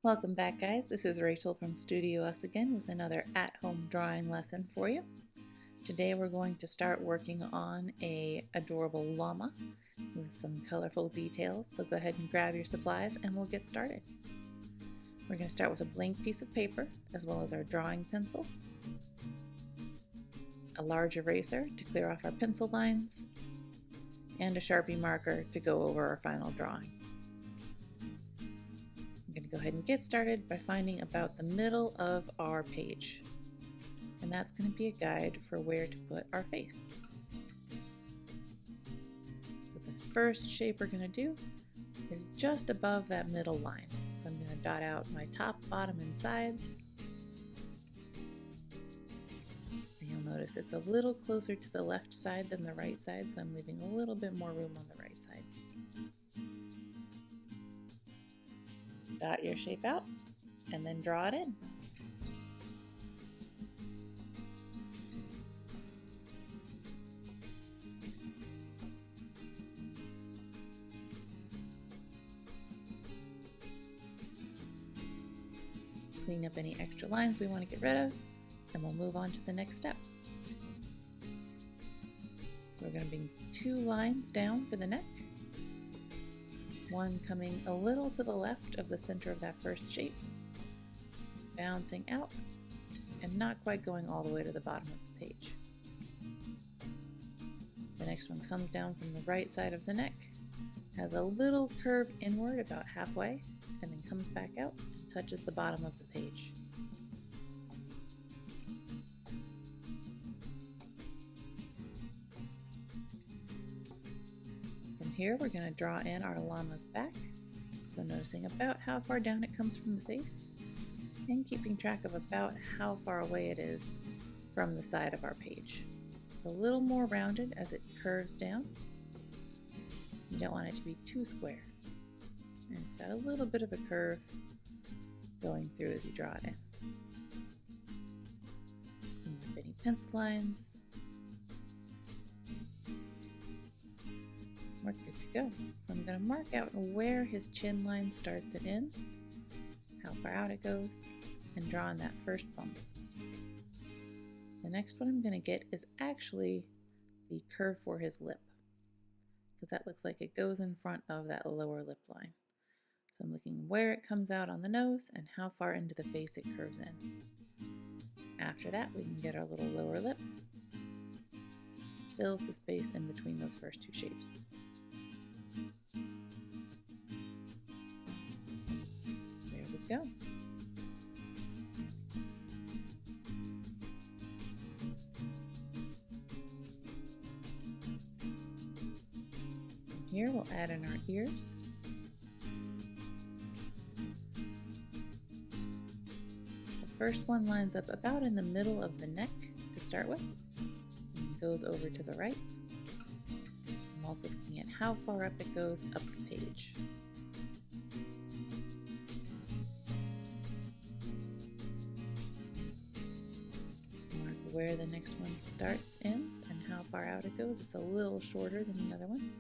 Welcome back, guys. This is Rachel from StudioUs again with another at-home drawing lesson for you. Today we're going to start working on a adorable llama with some colorful details, so go ahead and grab your supplies and we'll get started. We're going to start with a blank piece of paper as well as our drawing pencil, a large eraser to clear off our pencil lines, and a Sharpie marker to go over our final drawing. I'm going to go ahead and get started by finding about the middle of our page. And that's going to be a guide for where to put our face. So the first shape we're going to do is just above that middle line. So I'm going to dot out my top, bottom, and sides. And you'll notice it's a little closer to the left side than the right side, so I'm leaving a little bit more room on the right side. Dot your shape out and then draw it in. Clean up any extra lines we want to get rid of, and we'll move on to the next step. So we're going to bring 2 lines down for the neck, one coming a little to the left of the center of that first shape, bouncing out and not quite going all the way to the bottom of the page. The next one comes down from the right side of the neck, has a little curve inward about halfway, and then comes back out and touches the bottom of the page. From here, we're going to draw in our llama's back, so noticing about how far down it comes from the face, and keeping track of about how far away it is from the side of our page. It's a little more rounded as it curves down. You don't want it to be too square. And it's got a little bit of a curve going through as you draw it in. Clean up any pencil lines. We're good to go. So I'm going to mark out where his chin line starts and ends, how far out it goes, and draw in that first bump. The next one I'm going to get is actually the curve for his lip, because that looks like it goes in front of that lower lip line. So I'm looking where it comes out on the nose and how far into the face it curves in. After that, we can get our little lower lip. Fills the space in between those first 2 shapes. There we go. Here we'll add in our ears. The first one lines up about in the middle of the neck to start with, and goes over to the right. I'm also looking at how far up it goes up the page. Mark where the next one starts, ends, and how far out it goes. It's a little shorter than the other one.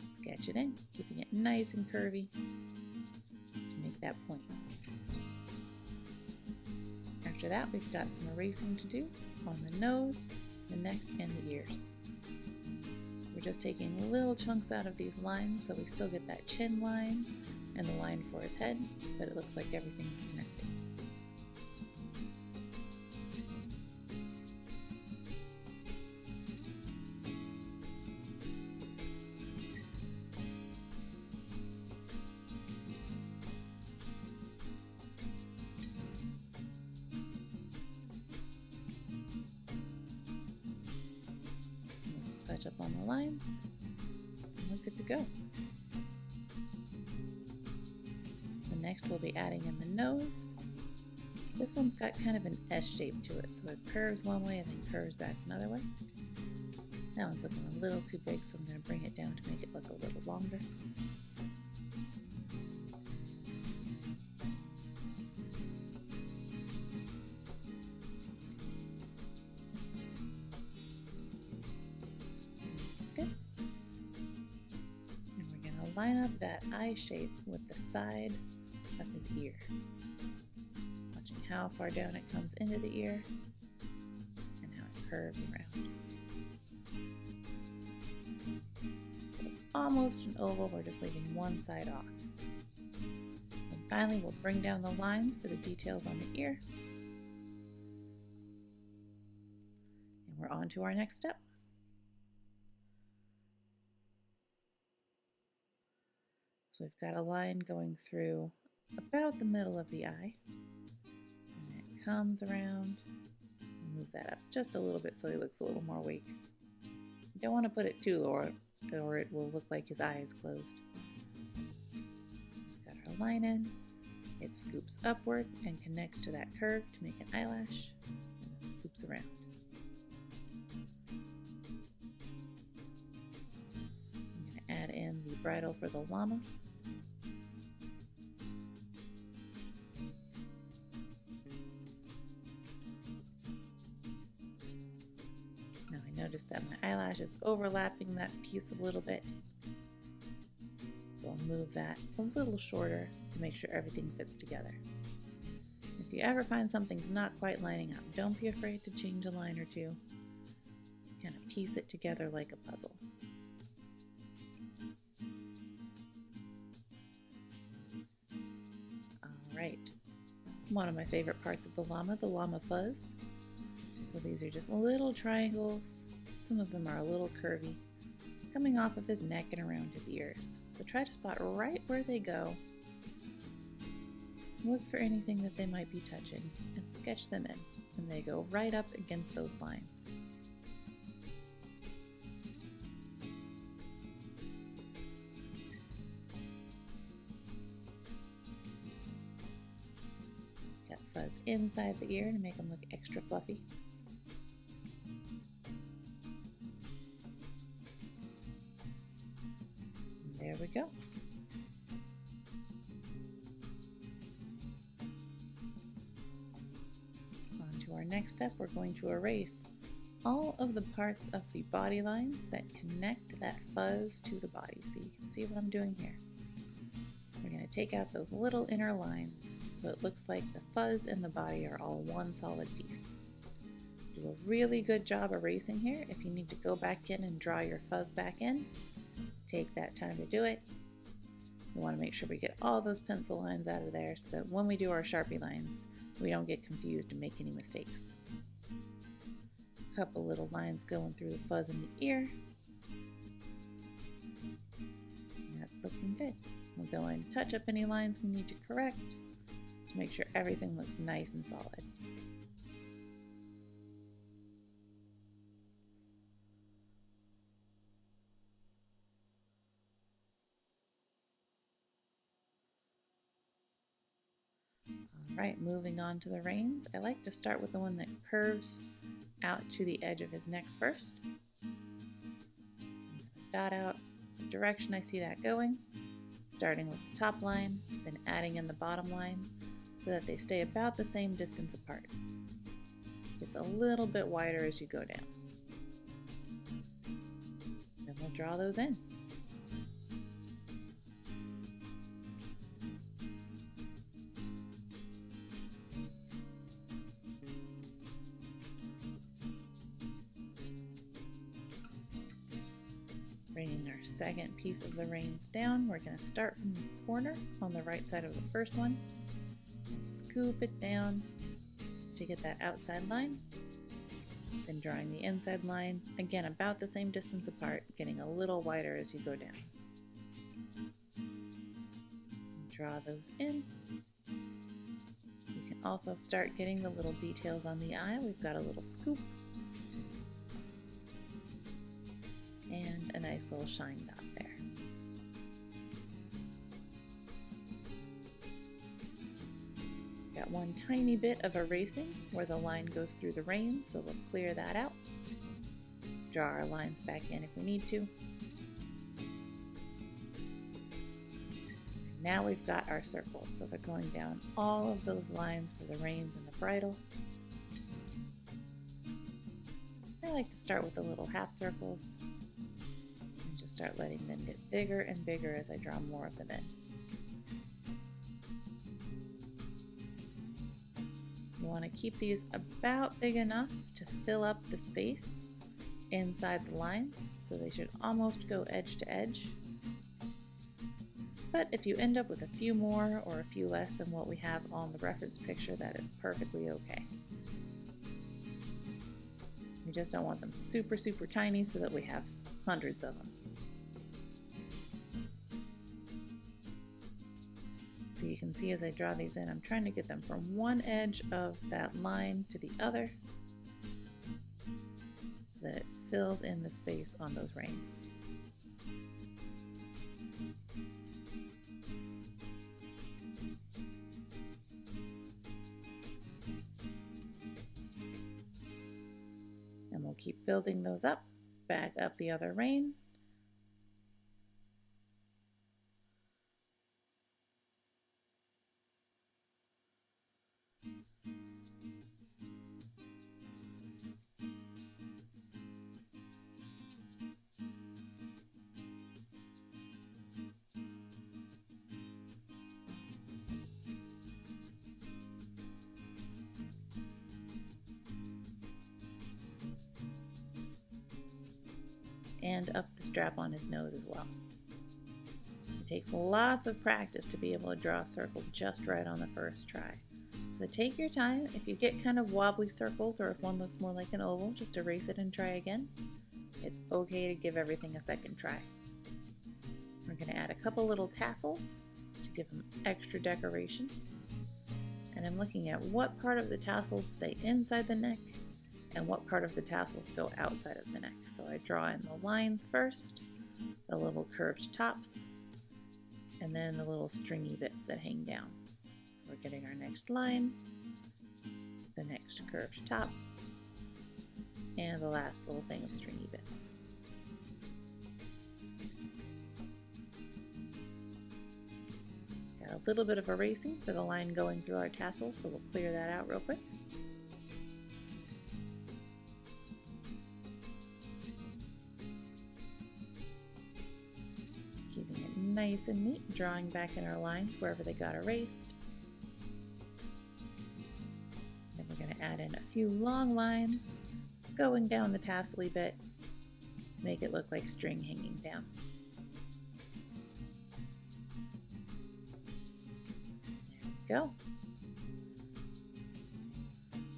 Sketch it in, keeping it nice and curvy to make that point. After that, we've got some erasing to do on the nose, the neck, and the ears. We're just taking little chunks out of these lines so we still get that chin line and the line for his head, but it looks like everything's connected. Touch up on the lines, and we're good to go. So next we'll be adding in the nose. This one's got kind of an S shape to it, so it curves one way and then curves back another way. That one's looking a little too big, so I'm going to bring it down to make it look a little longer. line up that eye shape with the side of his ear, watching how far down it comes into the ear and how it curves around. So it's almost an oval, we're just leaving one side off. And finally, we'll bring down the lines for the details on the ear. And we're on to our next step. So we've got a line going through about the middle of the eye, and then it comes around. We'll move that up just a little bit so he looks a little more awake. You don't want to put it too low or it will look like his eye is closed. Got our line in, it scoops upward and connects to that curve to make an eyelash, and then scoops around. I'm going to add in the bridle for the llama. Notice that my eyelash is overlapping that piece a little bit. So I'll move that a little shorter to make sure everything fits together. If you ever find something's not quite lining up, don't be afraid to change a line or two. Kind of piece it together like a puzzle. Alright, one of my favorite parts of the llama fuzz. So these are just little triangles. Some of them are a little curvy, coming off of his neck and around his ears. So try to spot right where they go. Look for anything that they might be touching and sketch them in. And they go right up against those lines. Got fuzz inside the ear to make them look extra fluffy. There we go. On to our next step, we're going to erase all of the parts of the body lines that connect that fuzz to the body. So you can see what I'm doing here. We're going to take out those little inner lines so it looks like the fuzz and the body are all one solid piece. Do a really good job erasing here. If you need to go back in and draw your fuzz back in, take that time to do it. We want to make sure we get all those pencil lines out of there so that when we do our Sharpie lines, we don't get confused and make any mistakes. A couple little lines going through the fuzz in the ear. And that's looking good. We'll go and touch up any lines we need to correct to make sure everything looks nice and solid. Alright, moving on to the reins. I like to start with the one that curves out to the edge of his neck first. So I'm going to dot out the direction I see that going, starting with the top line, then adding in the bottom line so that they stay about the same distance apart. It gets a little bit wider as you go down. Then we'll draw those in. Bringing our second piece of the reins down, we're going to start from the corner on the right side of the first one and scoop it down to get that outside line. Then drawing the inside line, again about the same distance apart, getting a little wider as you go down. Draw those in. You can also start getting the little details on the eye. We've got a little scoop and a nice little shine dot there. Got one tiny bit of erasing where the line goes through the reins, so we'll clear that out. Draw our lines back in if we need to. Now we've got our circles, so they're going down all of those lines for the reins and the bridle. I like to start with the little half circles and just start letting them get bigger and bigger as I draw more of them in. You want to keep these about big enough to fill up the space inside the lines, so they should almost go edge to edge. But if you end up with a few more or a few less than what we have on the reference picture, that is perfectly okay. We just don't want them super, super tiny so that we have hundreds of them. So you can see as I draw these in, I'm trying to get them from one edge of that line to the other so that it fills in the space on those reins. And we'll keep building those up, back up the other rein. And up the strap on his nose as well. It takes lots of practice to be able to draw a circle just right on the first try. So take your time. If you get kind of wobbly circles or if one looks more like an oval, just erase it and try again. It's okay to give everything a second try. We're going to add a couple little tassels to give them extra decoration. And I'm looking at what part of the tassels stay inside the neck and what part of the tassels go outside of the neck. So I draw in the lines first, the little curved tops, and then the little stringy bits that hang down. So we're getting our next line, the next curved top, and the last little thing of stringy bits. Got a little bit of erasing for the line going through our tassels, so we'll clear that out real quick. Keeping it nice and neat, drawing back in our lines wherever they got erased. Then we're going to add in a few long lines going down the tassel-y bit to make it look like string hanging down. There we go.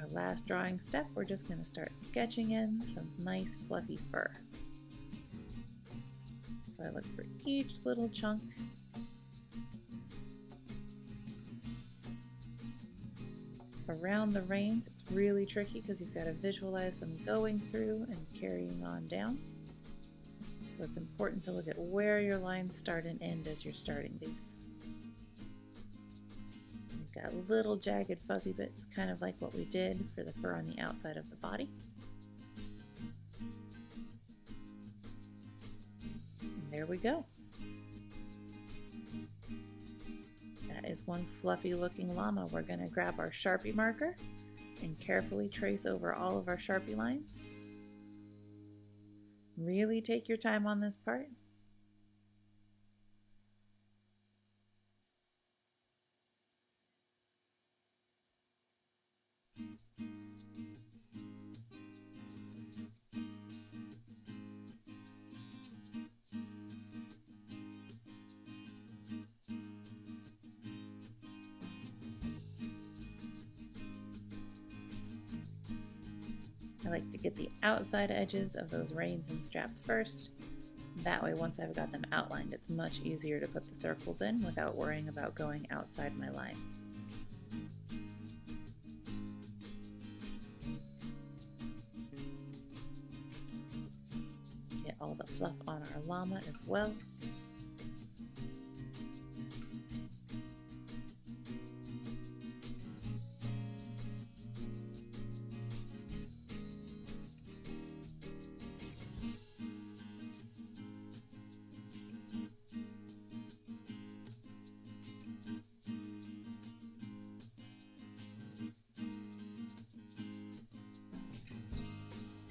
Our last drawing step, we're just going to start sketching in some nice fluffy fur. So I look for each little chunk. Around the reins, it's really tricky because you've got to visualize them going through and carrying on down. So it's important to look at where your lines start and end as you're starting these. We've got little jagged fuzzy bits, kind of like what we did for the fur on the outside of the body. There we go. That is one fluffy looking llama. We're going to grab our Sharpie marker and carefully trace over all of our Sharpie lines. Really take your time on this part. I like to get the outside edges of those reins and straps first. That way, once I've got them outlined, it's much easier to put the circles in without worrying about going outside my lines. Get all the fluff on our llama as well.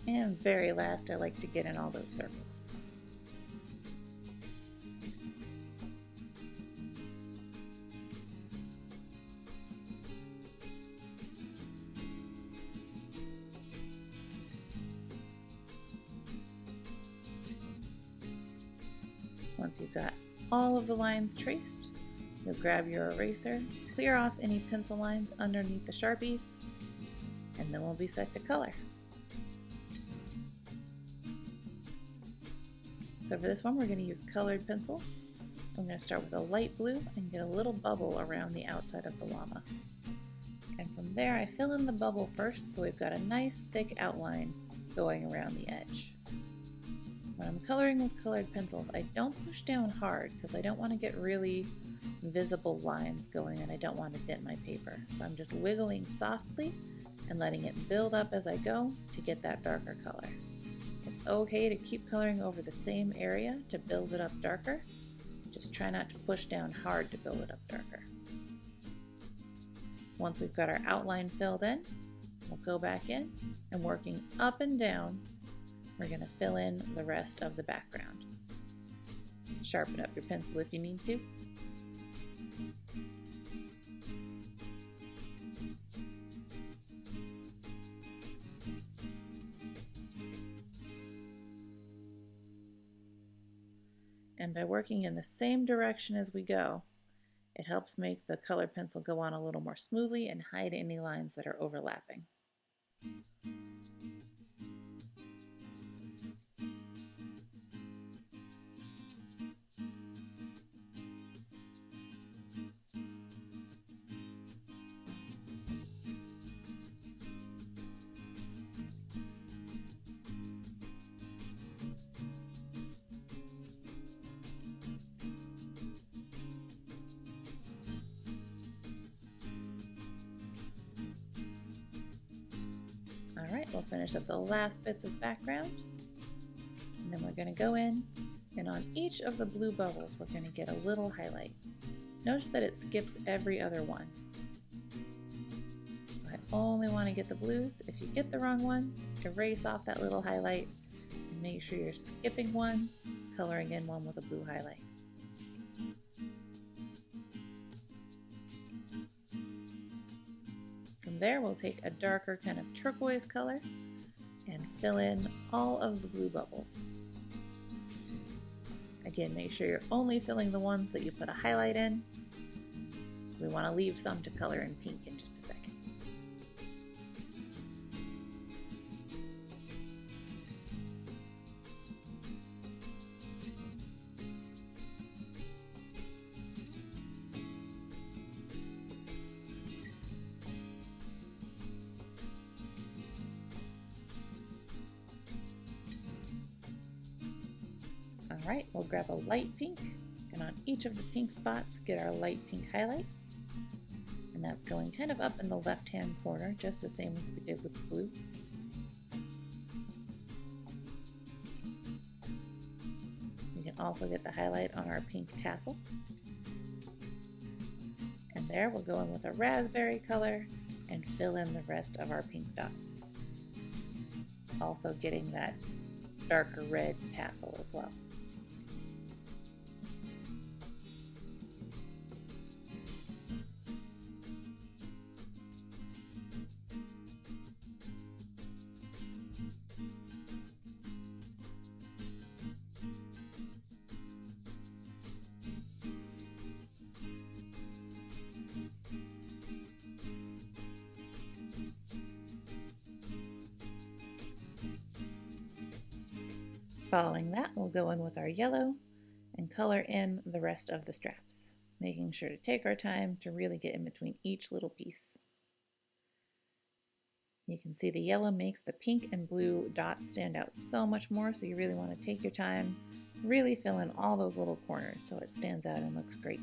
And very last, I like to get in all those circles. Once you've got all of the lines traced, you'll grab your eraser, clear off any pencil lines underneath the Sharpies, and then we'll be set to color. So for this one, we're going to use colored pencils. I'm going to start with a light blue and get a little bubble around the outside of the llama. And from there, I fill in the bubble first, so we've got a nice thick outline going around the edge. When I'm coloring with colored pencils, I don't push down hard because I don't want to get really visible lines going and I don't want to dent my paper. So I'm just wiggling softly and letting it build up as I go to get that darker color. It's okay to keep coloring over the same area to build it up darker. Just try not to push down hard to build it up darker. Once we've got our outline filled in, we'll go back in and working up and down, we're going to fill in the rest of the background. Sharpen up your pencil if you need to. And by working in the same direction as we go, it helps make the colored pencil go on a little more smoothly and hide any lines that are overlapping. Alright, we'll finish up the last bits of background, and then we're going to go in, and on each of the blue bubbles we're going to get a little highlight. Notice that it skips every other one. So I only want to get the blues. If you get the wrong one, erase off that little highlight, and make sure you're skipping one, coloring in one with a blue highlight. From there, we'll take a darker kind of turquoise color and fill in all of the blue bubbles. Again, make sure you're only filling the ones that you put a highlight in. So we want to leave some to color in pink in just a second. Alright, we'll grab a light pink, and on each of the pink spots get our light pink highlight. And that's going kind of up in the left-hand corner, just the same as we did with the blue. You can also get the highlight on our pink tassel. And there we'll go in with a raspberry color and fill in the rest of our pink dots. Also getting that darker red tassel as well. Following that, we'll go in with our yellow and color in the rest of the straps, making sure to take our time to really get in between each little piece. You can see the yellow makes the pink and blue dots stand out so much more, so you really want to take your time, really fill in all those little corners so it stands out and looks great.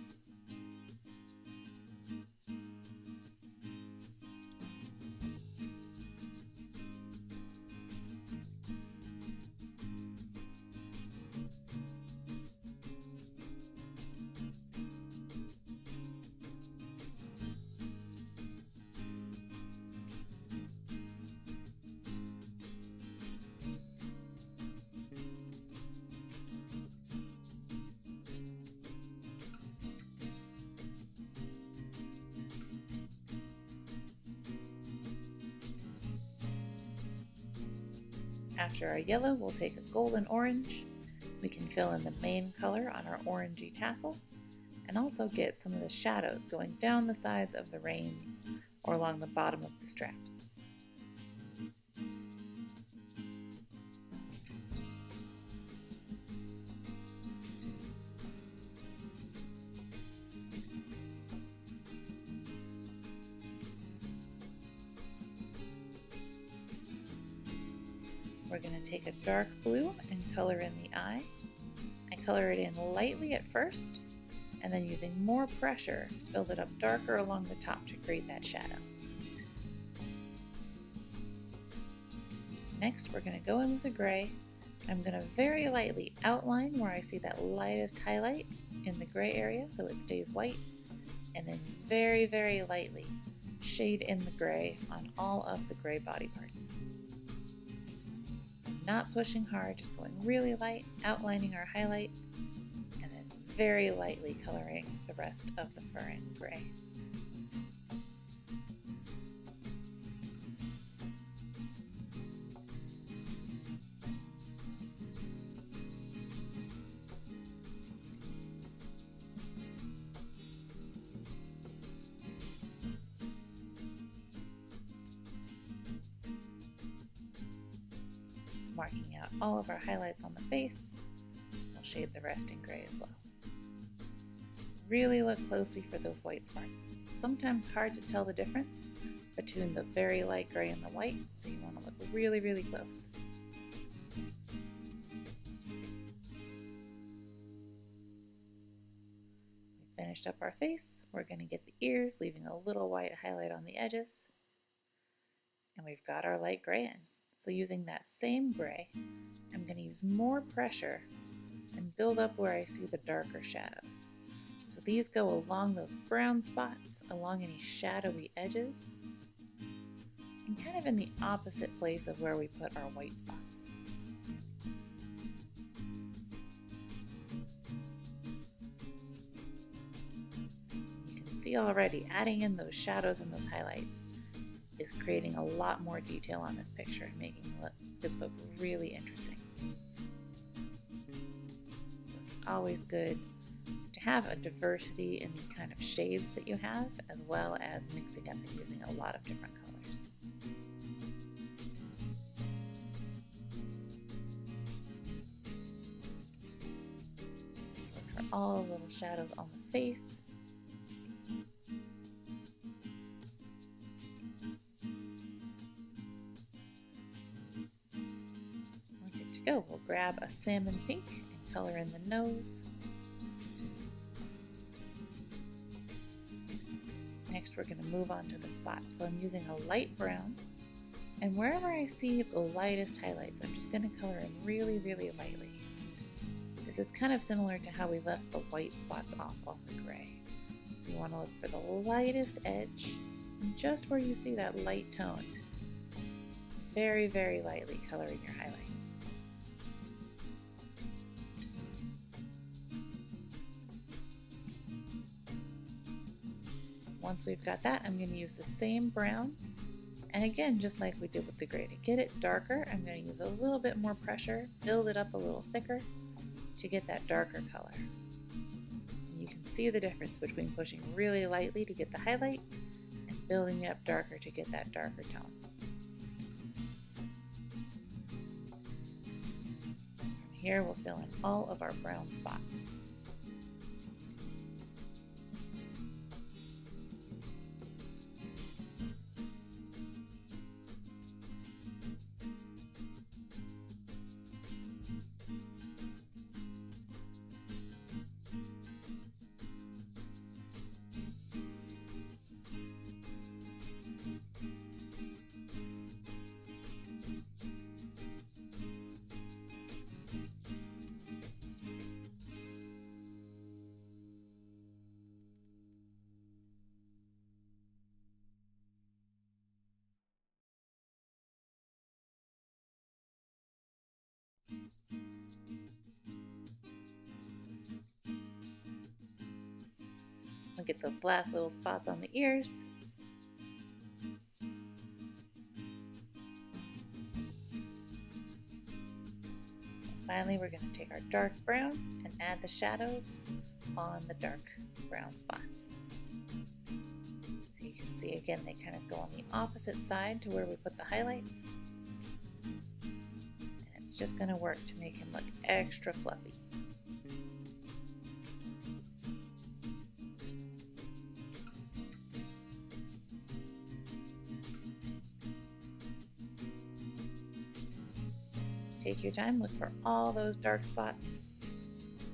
After our yellow, we'll take a golden orange, We can fill in the main color on our orangey tassel and also get some of the shadows going down the sides of the reins or along the bottom of the straps. We're going to take a dark blue and color in the eye. I color it in lightly at first, and then using more pressure, build it up darker along the top to create that shadow. Next, we're going to go in with a gray. I'm going to very lightly outline where I see that lightest highlight in the gray area so it stays white, and then very, very lightly shade in the gray on all of the gray body parts. So not pushing hard, just going really light, outlining our highlight, and then very lightly coloring the rest of the fur in gray. Marking out all of our highlights on the face, we'll shade the rest in gray as well. So really look closely for those white spots. It's sometimes hard to tell the difference between the very light gray and the white, so you want to look really, really close. We finished up our face. We're going to get the ears, leaving a little white highlight on the edges. And we've got our light gray in. So using that same gray, I'm going to use more pressure and build up where I see the darker shadows. So these go along those brown spots, along any shadowy edges, and kind of in the opposite place of where we put our white spots. You can see already adding in those shadows and those highlights is creating a lot more detail on this picture, making it look really interesting. So it's always good to have a diversity in the kind of shades that you have, as well as mixing up and using a lot of different colors. So look for all the little shadows on the face. Go. We'll grab a salmon pink and color in the nose. Next, we're going to move on to the spots. So I'm using a light brown, and wherever I see the lightest highlights, I'm just going to color in really, really lightly. This is kind of similar to how we left the white spots off on the gray. So you want to look for the lightest edge, and just where you see that light tone, very, very lightly coloring your highlights. Once we've got that, I'm going to use the same brown, and again, just like we did with the gray, to get it darker, I'm going to use a little bit more pressure, build it up a little thicker to get that darker color. And you can see the difference between pushing really lightly to get the highlight and building it up darker to get that darker tone. From here, we'll fill in all of our brown spots. Look at those last little spots on the ears. Finally, we're going to take our dark brown and add the shadows on the dark brown spots. So you can see again, they kind of go on the opposite side to where we put the highlights. And it's just going to work to make him look extra fluffy. Take your time, look for all those dark spots.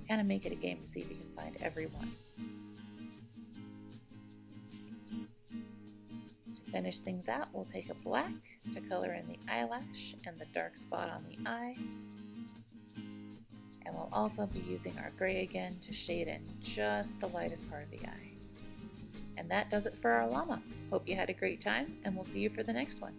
Kind of make it a game to see if you can find every one. To finish things out, we'll take a black to color in the eyelash and the dark spot on the eye. And we'll also be using our gray again to shade in just the lightest part of the eye. And that does it for our llama. Hope you had a great time, and we'll see you for the next one.